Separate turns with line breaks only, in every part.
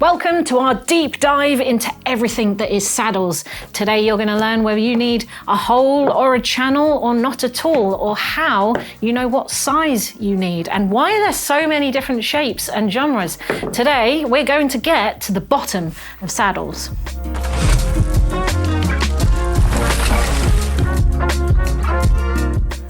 Welcome to our deep dive into everything that is saddles. Today you're going to learn whether you need a hole or a channel or not at all, or how you know what size you need and why there's so many different shapes and genres. Today we're going to get to the bottom of saddles.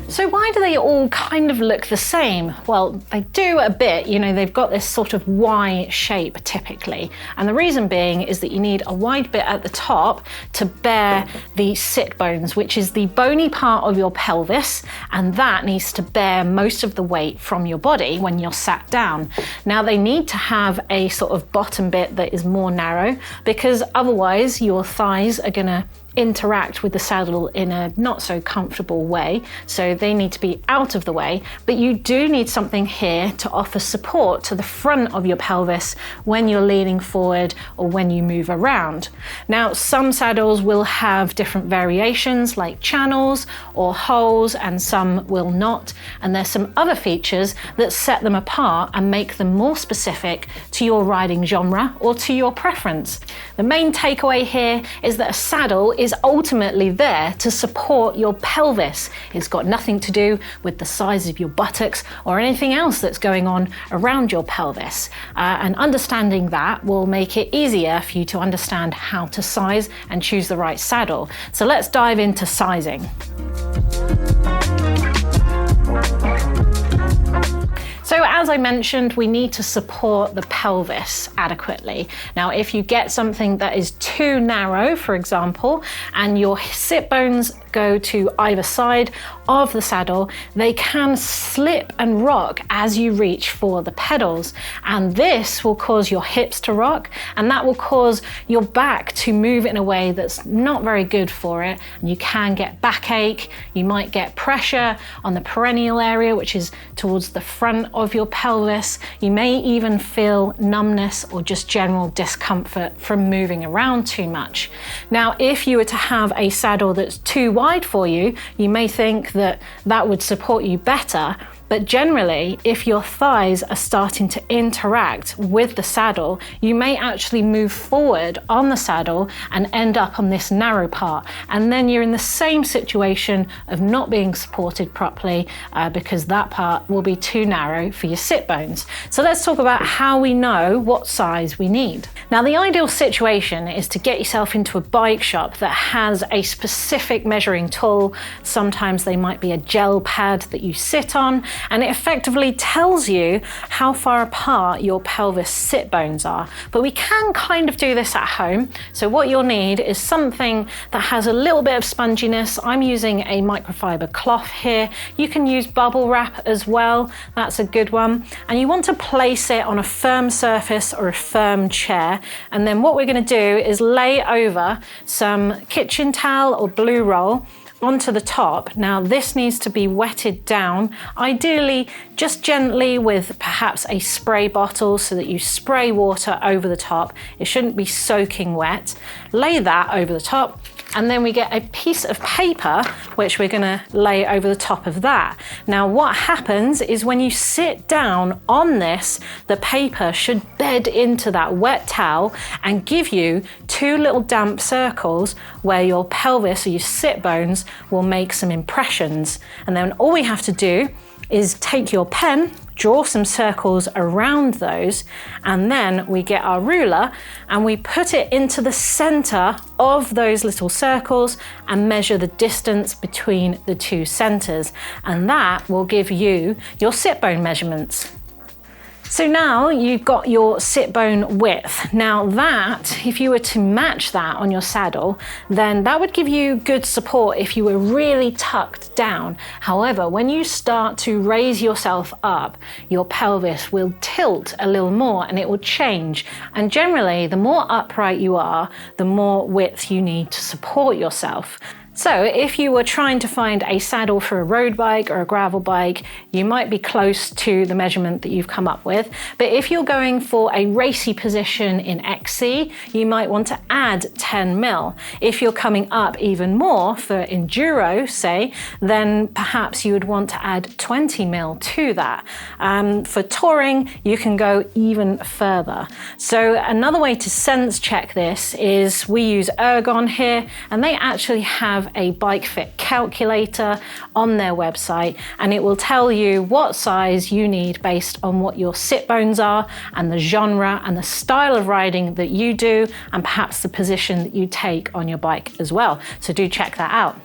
So why do they all kind of look the same? Well, they do a bit, they've got this sort of Y shape typically. And the reason being is that you need a wide bit at the top to bear the sit bones, which is the bony part of your pelvis, and that needs to bear most of the weight from your body when you're sat down. Now they need to have a sort of bottom bit that is more narrow, because otherwise your thighs are gonna interact with the saddle in a not so comfortable way, so they need to be out of the way, but you do need something here to offer support to the front of your pelvis when you're leaning forward or when you move around. Now some saddles will have different variations like channels or holes, and some will not, and there's some other features that set them apart and make them more specific to your riding genre or to your preference. The main takeaway here is that a saddle is ultimately there to support your pelvis. It's got nothing to do with the size of your buttocks or anything else that's going on around your pelvis. And understanding that will make it easier for you to understand how to size and choose the right saddle. So let's dive into sizing. So as I mentioned, we need to support the pelvis adequately. Now, if you get something that is too narrow, for example, and your sit bones go to either side of the saddle, they can slip and rock as you reach for the pedals. And this will cause your hips to rock, and that will cause your back to move in a way that's not very good for it. And you can get backache, you might get pressure on the perineal area, which is towards the front of your pelvis. You may even feel numbness or just general discomfort from moving around too much. Now, if you were to have a saddle that's too wide for you, you may think that that would support you better. But generally, if your thighs are starting to interact with the saddle, you may actually move forward on the saddle and end up on this narrow part. And then you're in the same situation of not being supported properly because that part will be too narrow for your sit bones. So let's talk about how we know what size we need. Now, the ideal situation is to get yourself into a bike shop that has a specific measuring tool. Sometimes they might be a gel pad that you sit on, and it effectively tells you how far apart your pelvis sit bones are. But we can kind of do this at home. So what you'll need is something that has a little bit of sponginess. I'm using a microfiber cloth here. You can use bubble wrap as well. That's a good one. And you want to place it on a firm surface or a firm chair. And then what we're going to do is lay over some kitchen towel or blue roll onto the top. Now this needs to be wetted down, ideally just gently with perhaps a spray bottle, so that you spray water over the top. It shouldn't be soaking wet. Lay that over the top, and then we get a piece of paper which we're going to lay over the top of that. Now what happens is when you sit down on this, the paper should bed into that wet towel and give you two little damp circles where your pelvis or your sit bones will make some impressions. And then all we have to do is take your pen, draw some circles around those, and then we get our ruler and we put it into the center of those little circles and measure the distance between the two centers. And that will give you your sit bone measurements. So now you've got your sit bone width. Now that, if you were to match that on your saddle, then that would give you good support if you were really tucked down. However, when you start to raise yourself up, your pelvis will tilt a little more and it will change. And generally, the more upright you are, the more width you need to support yourself. So if you were trying to find a saddle for a road bike or a gravel bike, you might be close to the measurement that you've come up with. But if you're going for a racy position in XC, you might want to add 10 mil. If you're coming up even more for enduro, say, then perhaps you would want to add 20 mil to that. For touring, you can go even further. So another way to sense check this is we use Ergon here, and they actually have a bike fit calculator on their website, and it will tell you what size you need based on what your sit bones are and the genre and the style of riding that you do, and perhaps the position that you take on your bike as well. So do check that out.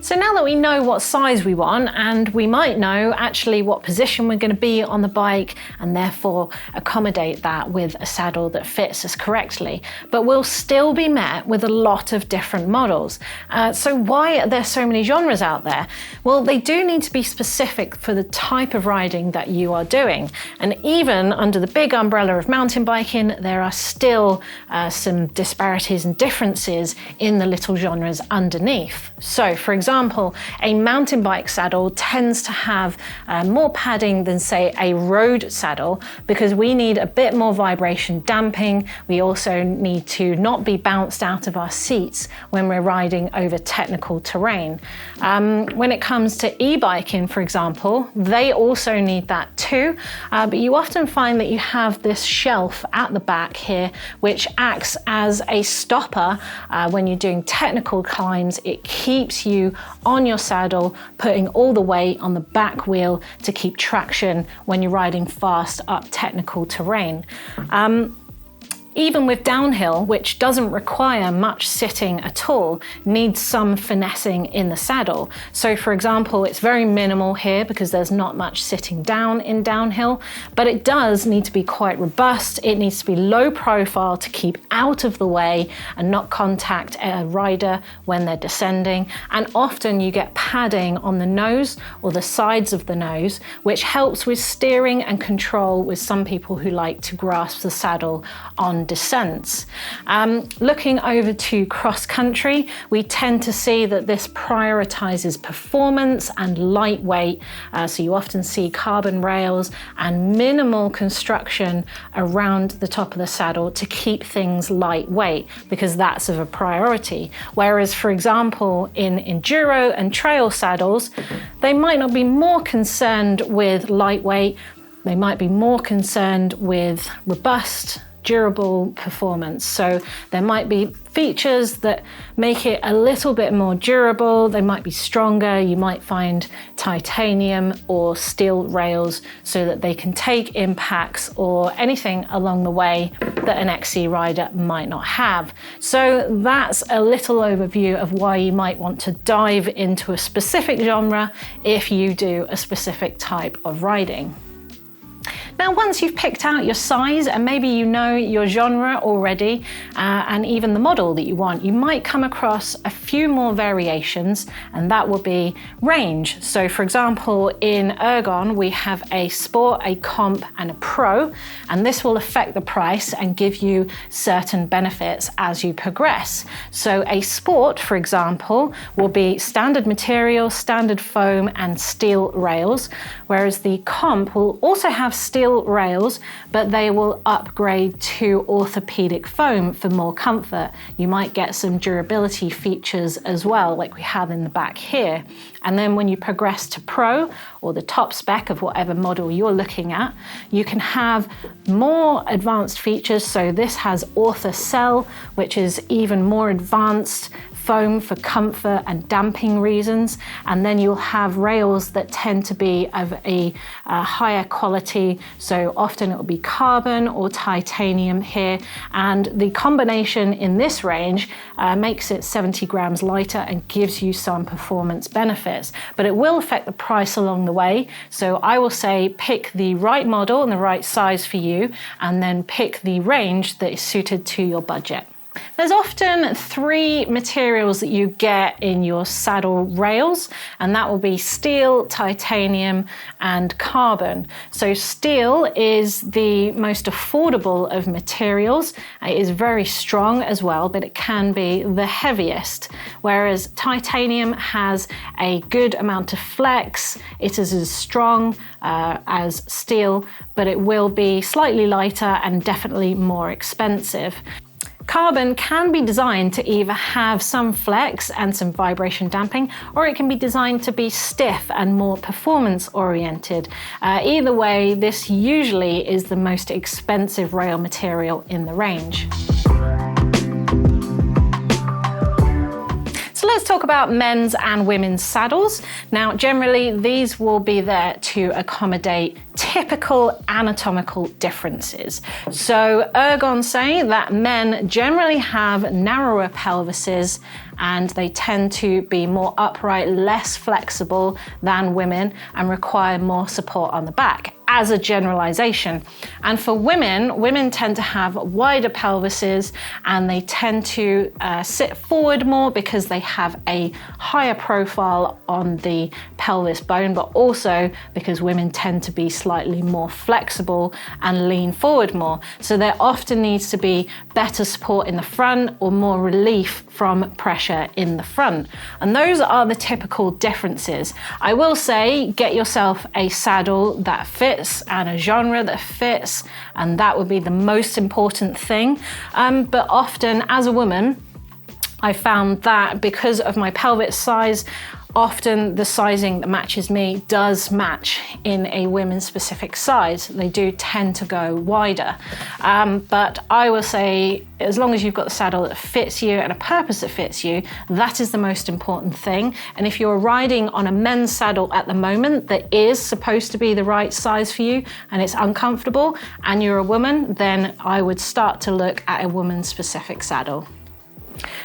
So now that we know what size we want, and we might know actually what position we're going to be on the bike, and therefore accommodate that with a saddle that fits us correctly, but we'll still be met with a lot of different models. So why are there so many genres out there? Well, they do need to be specific for the type of riding that you are doing. And even under the big umbrella of mountain biking, there are still some disparities and differences in the little genres underneath. So for example, a mountain bike saddle tends to have more padding than, say, a road saddle, because we need a bit more vibration damping. We also need to not be bounced out of our seats when we're riding over technical terrain. When it comes to e-biking, for example, they also need that too, but you often find that you have this shelf at the back here, which acts as a stopper when you're doing technical climbs. It keeps you on your saddle, putting all the weight on the back wheel to keep traction when you're riding fast up technical terrain. Even with downhill, which doesn't require much sitting at all, needs some finessing in the saddle. So for example, it's very minimal here because there's not much sitting down in downhill, but it does need to be quite robust. It needs to be low profile to keep out of the way and not contact a rider when they're descending. And often you get padding on the nose or the sides of the nose, which helps with steering and control with some people who like to grasp the saddle on descents. Looking over to cross country, we tend to see that this prioritizes performance and lightweight. So you often see carbon rails and minimal construction around the top of the saddle to keep things lightweight, because that's of a priority. Whereas, for example, in enduro and trail saddles, they might not be more concerned with lightweight. They might be more concerned with robust, durable performance. So there might be features that make it a little bit more durable. They might be stronger. You might find titanium or steel rails so that they can take impacts or anything along the way that an XC rider might not have. So that's a little overview of why you might want to dive into a specific genre if you do a specific type of riding. Now, once you've picked out your size and maybe you know your genre already and even the model that you want, you might come across a few more variations, and that will be range. So for example, in Ergon, we have a Sport, a Comp and a Pro, and this will affect the price and give you certain benefits as you progress. So a Sport, for example, will be standard material, standard foam and steel rails, whereas the Comp will also have steel rails, but they will upgrade to orthopedic foam for more comfort. You might get some durability features as well, like we have in the back here. And then when you progress to Pro, or the top spec of whatever model you're looking at, you can have more advanced features. So this has Orthocell, which is even more advanced foam for comfort and damping reasons, and then you'll have rails that tend to be of a higher quality, so often it will be carbon or titanium here, and the combination in this range makes it 70 grams lighter and gives you some performance benefits, but it will affect the price along the way. So I will say pick the right model and the right size for you, and then pick the range that is suited to your budget. There's often 3 materials that you get in your saddle rails, and that will be steel, titanium, and carbon. So steel is the most affordable of materials. It is very strong as well, but it can be the heaviest. Whereas titanium has a good amount of flex. It is as strong as steel, but it will be slightly lighter and definitely more expensive. Carbon can be designed to either have some flex and some vibration damping, or it can be designed to be stiff and more performance oriented. Either way, this usually is the most expensive rail material in the range. So let's talk about men's and women's saddles. Now, generally, these will be there to accommodate typical anatomical differences. So ergons say that men generally have narrower pelvises and they tend to be more upright, less flexible than women, and require more support on the back, as a generalization. And for women, women tend to have wider pelvises and they tend to sit forward more because they have a higher profile on the pelvis bone, but also because women tend to be slightly more flexible and lean forward more. So there often needs to be better support in the front or more relief from pressure in the front. And those are the typical differences. I will say, get yourself a saddle that fits and a genre that fits, and that would be the most important thing. But often as a woman, I found that because of my pelvic size, often the sizing that matches me does match in a women's specific size. They do tend to go wider. But I will say, as long as you've got the saddle that fits you and a purpose that fits you, that is the most important thing. And if you're riding on a men's saddle at the moment that is supposed to be the right size for you and it's uncomfortable and you're a woman, then I would start to look at a woman's specific saddle.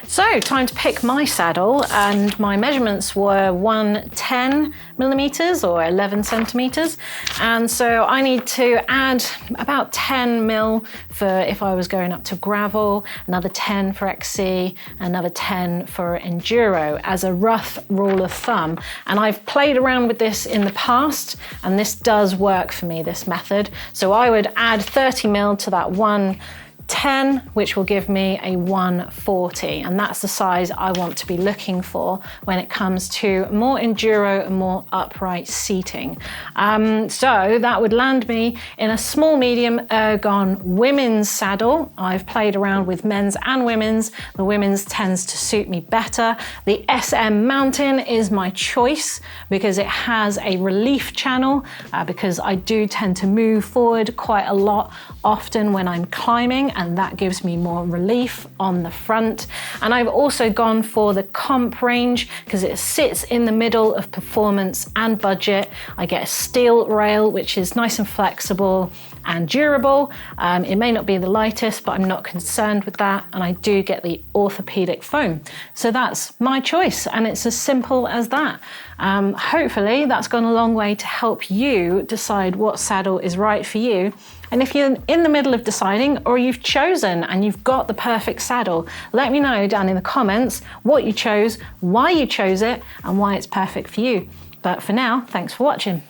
So, time to pick my saddle, and my measurements were 110 millimeters or 11 centimeters. And so I need to add about 10 mil for if I was going up to gravel, another 10 for XC, another 10 for enduro as a rough rule of thumb. And I've played around with this in the past, and this does work for me, this method. So I would add 30 mil to that 110, which will give me a 140, and that's the size I want to be looking for when it comes to more enduro and more upright seating. So that would land me in a small medium ergon women's saddle. I've played around with men's and women's. The women's tends to suit me better. The SM Mountain is my choice because it has a relief channel, because I do tend to move forward quite a lot often when I'm climbing, and that gives me more relief on the front. And I've also gone for the comp range because it sits in the middle of performance and budget. I get a steel rail, which is nice and flexible and durable. It may not be the lightest, but I'm not concerned with that. And I do get the orthopedic foam. So that's my choice, and it's as simple as that. Hopefully that's gone a long way to help you decide what saddle is right for you. And if you're in the middle of deciding, or you've chosen and you've got the perfect saddle, let me know down in the comments what you chose, why you chose it, and why it's perfect for you. But for now, thanks for watching.